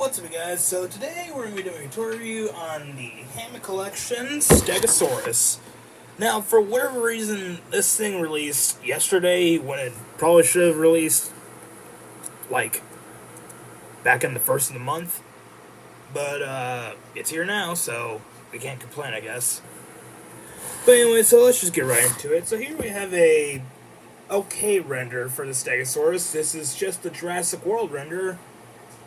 What's up, guys? So today we're going to be doing a tour review on the Hammond collection Stegosaurus. Now, for whatever reason, this thing released yesterday when it probably should have released like back in the first of the month, but it's here now, so we can't complain, I guess. But anyway, so let's just get right into it. So here we have a okay render for the Stegosaurus. This is just the Jurassic World render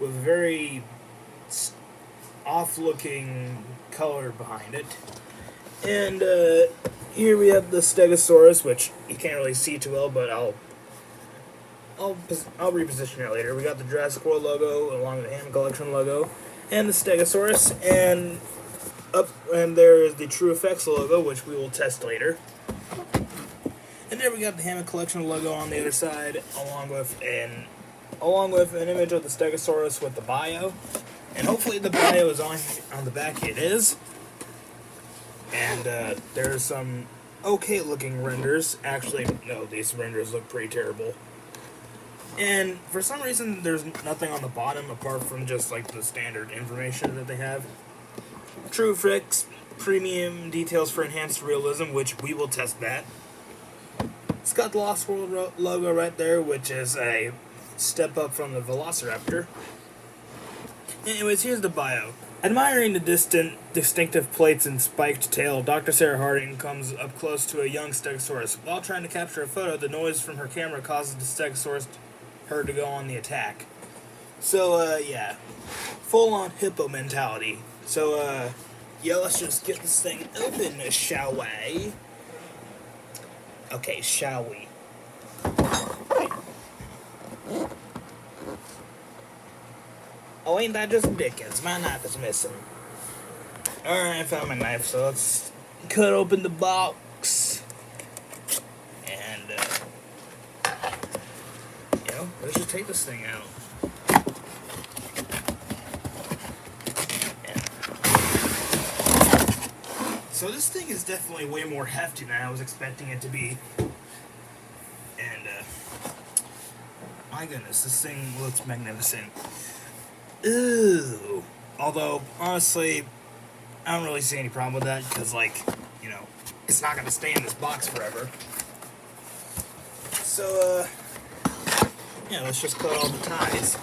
with very off-looking color behind it. And here we have the Stegosaurus, which you can't really see too well, but I'll reposition it later. We got the Jurassic World logo along with the Hammond Collection logo, and the Stegosaurus, and there is the True Effects logo, which we will test later. And there we got the Hammond Collection logo on the other side, along with an image of the Stegosaurus with the bio. And hopefully the bio is on the back. It is. And there's some okay looking renders. Actually, no, these renders look pretty terrible. And for some reason, there's nothing on the bottom apart from just like the standard information that they have. True Effects, premium details for enhanced realism, which we will test that. It's got the Lost World logo right there, which is a step up from the Velociraptor. Anyways, here's the bio. Admiring the distinctive plates and spiked tail, Dr. Sarah Harding comes up close to a young Stegosaurus. While trying to capture a photo, the noise from her camera causes the Stegosaurus her to go on the attack. So, yeah. Full-on hippo mentality. So, yeah, let's just get this thing open, shall we? Okay, shall we? Oh, ain't that just Dickens? My knife is missing. Alright, I found my knife, so let's cut open the box. And, let's just take this thing out. So this thing is definitely way more hefty than I was expecting it to be. And, my goodness, this thing looks magnificent. Ooh. Although, honestly, I don't really see any problem with that, because, it's not going to stay in this box forever. So, let's just cut all the ties.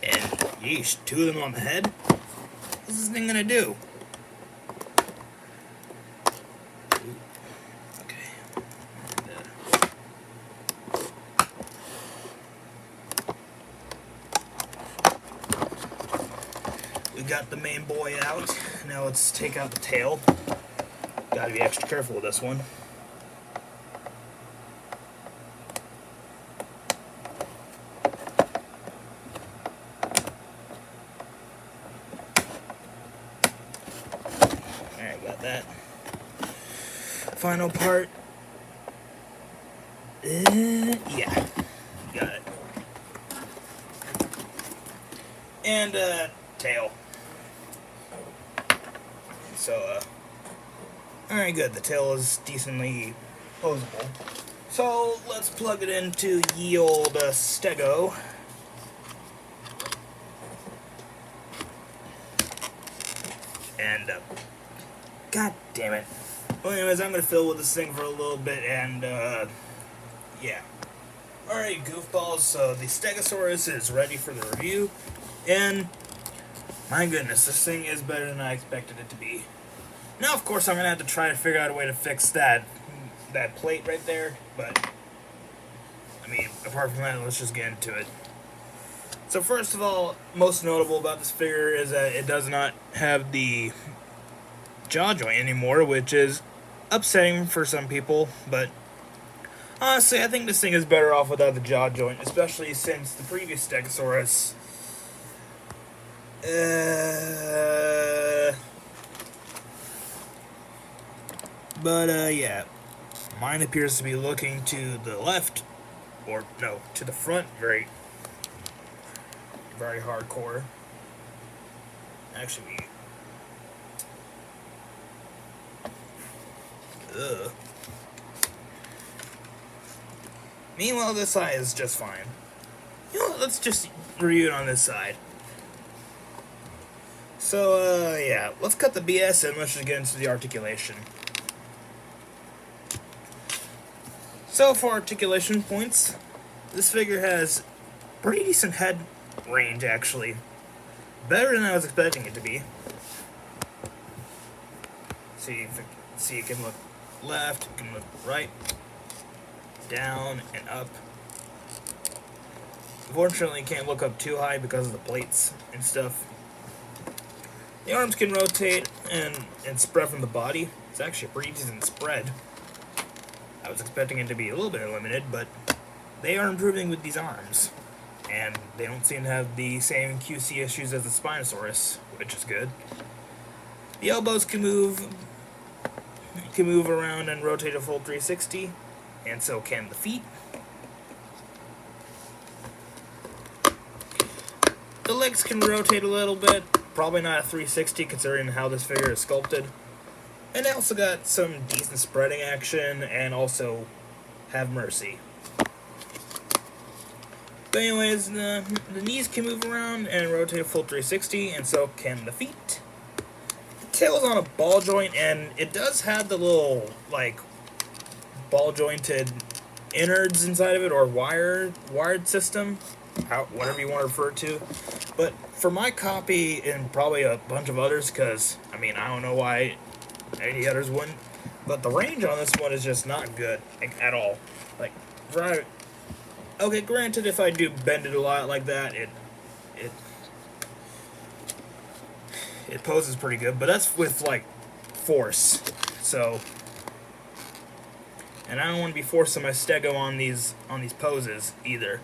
And, yeesh, 2 of them on the head? What's this thing going to do? We got the main boy out. Now let's take out the tail. Gotta be extra careful with this one. Alright, got that. Final part. Yeah. Got it. And, tail. So, alright, good. The tail is decently posable. So, let's plug it into ye old Stego. And, god damn it. Well, anyways, I'm gonna fiddle with this thing for a little bit, and, yeah. Alright, goofballs, so the Stegosaurus is ready for the review, and my goodness, this thing is better than I expected it to be. Now, of course, I'm going to have to try to figure out a way to fix that plate right there, but, apart from that, let's just get into it. So, first of all, most notable about this figure is that it does not have the jaw joint anymore, which is upsetting for some people, but honestly, I think this thing is better off without the jaw joint, especially since the previous Stegosaurus yeah. Mine appears to be looking to the left, or no, to the front, very hardcore. Actually, meanwhile, this eye is just fine. You know, let's just review it on this side. So, yeah, let's cut the BS and let's just get into the articulation. So, for articulation points, this figure has pretty decent head range, actually. Better than I was expecting it to be. See, you can look left, you can look right, down, and up. Unfortunately, you can't look up too high because of the plates and stuff. The arms can rotate and spread from the body. It's actually a pretty decent spread. I was expecting it to be a little bit limited, but they are improving with these arms. And they don't seem to have the same QC issues as the Spinosaurus, which is good. The elbows can move around and rotate a full 360, and so can the feet. The legs can rotate a little bit, probably not a 360 considering how this figure is sculpted. And they also got some decent spreading action and also have mercy. But anyways, the knees can move around and rotate a full 360, and so can the feet. The tail's on a ball joint, and it does have the little, like, ball jointed innards inside of it, or wired system, whatever you want to refer to. But for my copy and probably a bunch of others, because I mean I don't know why any others wouldn't, but the range on this one is just not good, like, at all. Like, right. Okay, granted, if I do bend it a lot like that, it poses pretty good, but that's with like force. So, and I don't want to be forcing my Stego on these poses either.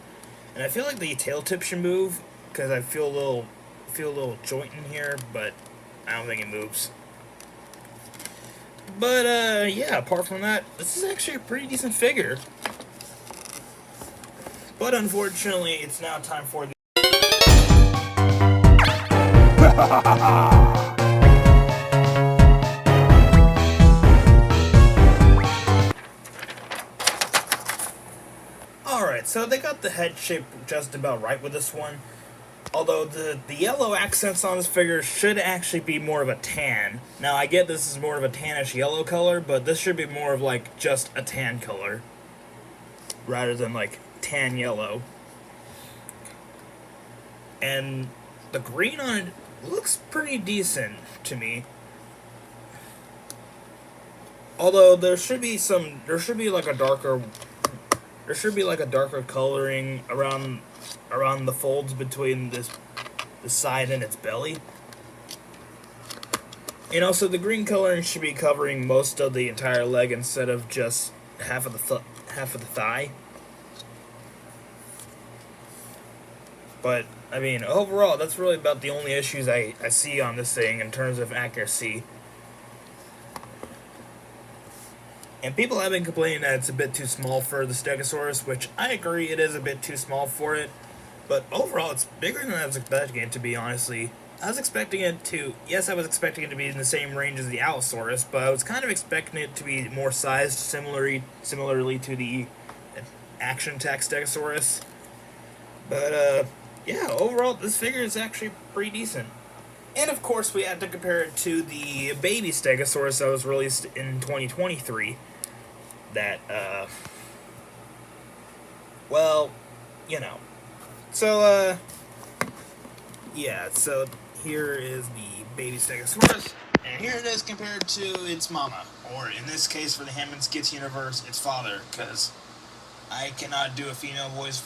And I feel like the tail tip should move because I feel a little joint in here, but I don't think it moves. But yeah, apart from that, this is actually a pretty decent figure. But unfortunately, it's now time for the Alright, so they got the head shape just about right with this one. Although the yellow accents on this figure should actually be more of a tan. Now, I get this is more of a tannish yellow color, but this should be more of like just a tan color, rather than like tan yellow. And the green on it looks pretty decent to me. Although there should be like a darker coloring around the folds between the side and its belly. And also the green coloring should be covering most of the entire leg instead of just half of the thigh. But I mean, overall, that's really about the only issues I see on this thing in terms of accuracy. And people have been complaining that it's a bit too small for the Stegosaurus, which I agree it is a bit too small for it. But overall, it's bigger than I was expecting it to be, honestly. I was expecting it to be in the same range as the Allosaurus, but I was kind of expecting it to be more sized similarly to the Action Attack Stegosaurus. But, yeah, overall, this figure is actually pretty decent. And, of course, we have to compare it to the baby Stegosaurus that was released in 2023. That, well, you know. So, yeah, so here is the baby Stegosaurus, and here it is compared to its mama, or in this case for the Hammond Skits universe, its father, because I cannot do a female voice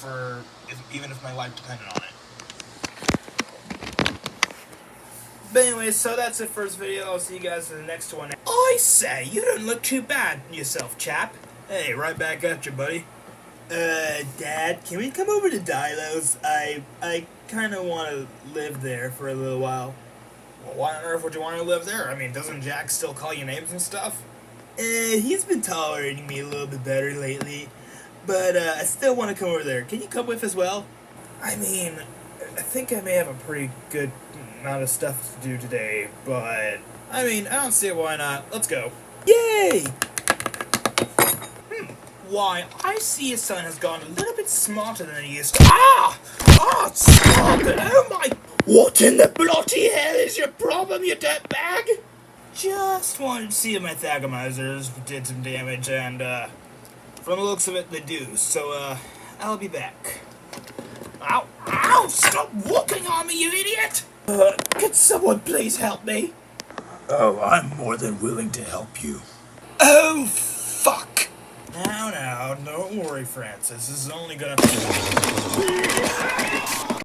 even if my life depended on it. But anyways, so that's it for this video. I'll see you guys in the next one. I say, you don't look too bad yourself, chap. Hey, right back at you, buddy. Dad, can we come over to Dilo's? I kind of want to live there for a little while. Well, why on earth would you want to live there? I mean, doesn't Jack still call you names and stuff? He's been tolerating me a little bit better lately. But, I still want to come over there. Can you come with as well? I mean, I think I may have a pretty good amount of stuff to do today, but I mean, I don't see why not. Let's go. Yay! Why, I see your son has gone a little bit smarter than he used to. Ah! Ah, stop it! Oh my... What in the bloody hell is your problem, you dirtbag? Just wanted to see if my Thagomizers did some damage, and, from the looks of it, they do. So, I'll be back. Ow! Ow! Stop walking on me, you idiot! Can someone please help me? Oh, I'm more than willing to help you. Oh, fuck! Now, don't worry, Francis. This is only gonna...